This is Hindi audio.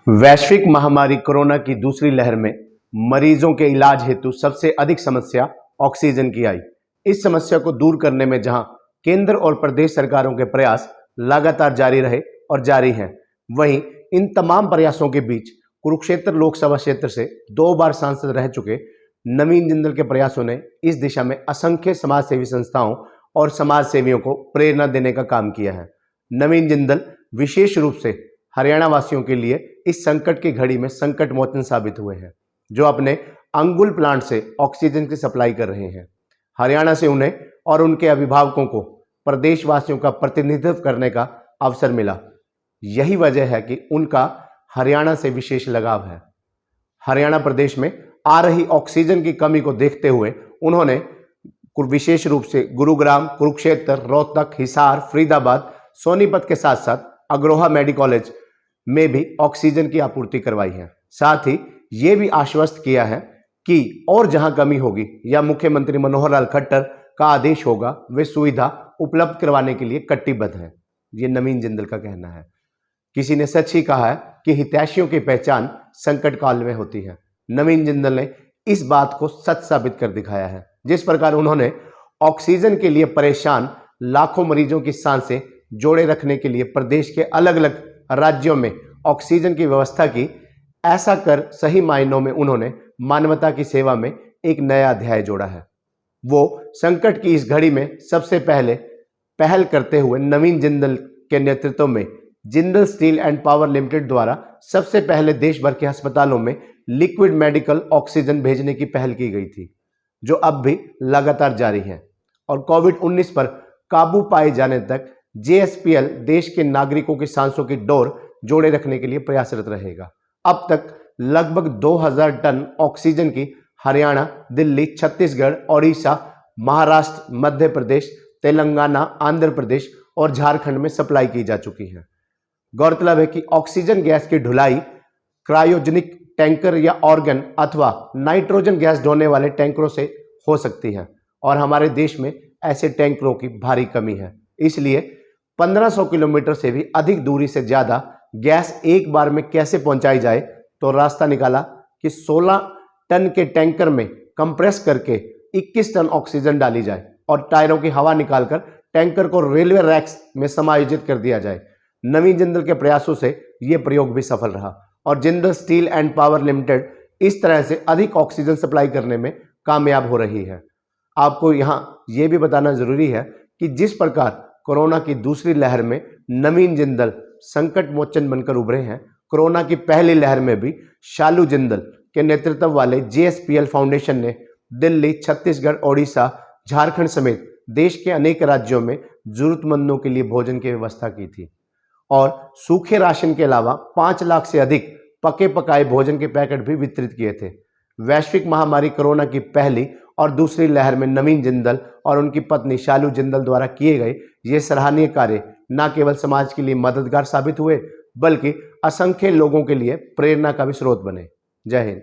वैश्विक महामारी कोरोना की दूसरी लहर में मरीजों के इलाज हेतु सबसे अधिक समस्या ऑक्सीजन की आई। इस समस्या को दूर करने में जहां केंद्र और प्रदेश सरकारों के प्रयास लगातार जारी रहे और जारी हैं, वहीं इन तमाम प्रयासों के बीच कुरुक्षेत्र लोकसभा क्षेत्र से 2 बार सांसद रह चुके नवीन जिंदल के प्रयासों ने इस दिशा में असंख्य समाज सेवी संस्थाओं और समाज सेवियों को प्रेरणा देने का काम किया है। नवीन जिंदल विशेष रूप से हरियाणा वासियों के लिए इस संकट की घड़ी में संकट मोचन साबित हुए हैं, जो अपने अंगुल प्लांट से ऑक्सीजन की सप्लाई कर रहे हैं। हरियाणा से उन्हें और उनके अभिभावकों को प्रदेशवासियों का प्रतिनिधित्व करने का अवसर मिला। यही वजह है कि उनका हरियाणा से विशेष लगाव है। हरियाणा प्रदेश में आ रही ऑक्सीजन की कमी को देखते हुए उन्होंने विशेष रूप से गुरुग्राम, कुरुक्षेत्र, रोहतक, हिसार, फरीदाबाद, सोनीपत के साथ साथ अग्रोहा मेडिकल कॉलेज में भी ऑक्सीजन की आपूर्ति करवाई है। साथ ही ये भी आश्वस्त किया है कि और जहां कमी होगी या मुख्यमंत्री मनोहर लाल खट्टर का आदेश होगा, वे सुविधा उपलब्ध करवाने के लिए कटिबद्ध है। ये नवीन जिंदल का कहना है। किसी ने सच ही कहा है कि हितैषियों की पहचान संकट काल में होती है। नवीन जिंदल ने इस बात को सच साबित कर दिखाया है। जिस प्रकार उन्होंने ऑक्सीजन के लिए परेशान लाखों मरीजों की सांसें जोड़े रखने के लिए प्रदेश के अलग अलग राज्यों में ऑक्सीजन की व्यवस्था की, ऐसा कर सही मायनों में उन्होंने मानवता की सेवा में एक नया अध्याय जोड़ा है। वो संकट की इस घड़ी में सबसे पहले पहल करते हुए नवीन जिंदल के नेतृत्व में Jindal steel and power limited द्वारा सबसे पहले देश भर के अस्पतालों में लिक्विड मेडिकल ऑक्सीजन भेजने की पहल की गई थी, जो अब भी लगातार जारी है और कोविड-19 पर काबू पाए जाने तक JSPL देश के नागरिकों की सांसों की डोर जोड़े रखने के लिए प्रयासरत रहेगा। अब तक लगभग 2000 टन ऑक्सीजन की हरियाणा, दिल्ली, छत्तीसगढ़, ओडिशा, महाराष्ट्र, मध्य प्रदेश, तेलंगाना, आंध्र प्रदेश और झारखंड में सप्लाई की जा चुकी है। गौरतलब है कि ऑक्सीजन गैस की ढुलाई क्रायोजेनिक टैंकर या ऑर्गन अथवा नाइट्रोजन गैस ढोने वाले टैंकरों से हो सकती है और हमारे देश में ऐसे टैंकरों की भारी कमी है। इसलिए 1500 किलोमीटर से भी अधिक दूरी से ज्यादा गैस एक बार में कैसे पहुंचाई जाए, तो रास्ता निकाला कि 16 टन के टैंकर में कंप्रेस करके 21 टन ऑक्सीजन डाली जाए और टायरों की हवा निकालकर टैंकर को रेलवे रैक्स में समायोजित कर दिया जाए। नवीन जिंदल के प्रयासों से यह प्रयोग भी सफल रहा और Jindal steel and power limited इस तरह से अधिक ऑक्सीजन सप्लाई करने में कामयाब हो रही है। आपको यहां यह भी बताना जरूरी है कि जिस प्रकार कोरोना की दूसरी लहर में नवीन जिंदल संकट मोचन बनकर उभरे हैं, कोरोना की पहली लहर में भी शालू जिंदल के नेतृत्व वाले JSPL फाउंडेशन ने दिल्ली, छत्तीसगढ़, ओडिशा, झारखंड समेत देश के अनेक राज्यों में जरूरतमंदों के लिए भोजन की व्यवस्था की थी और सूखे राशन के अलावा 5 लाख से अधिक पके पकाए भोजन के पैकेट भी वितरित किए थे। वैश्विक महामारी कोरोना की पहली और दूसरी लहर में नवीन जिंदल और उनकी पत्नी शालू जिंदल द्वारा किए गए ये सराहनीय कार्य न केवल समाज के लिए मददगार साबित हुए, बल्कि असंख्य लोगों के लिए प्रेरणा का भी स्रोत बने। जय हिंद।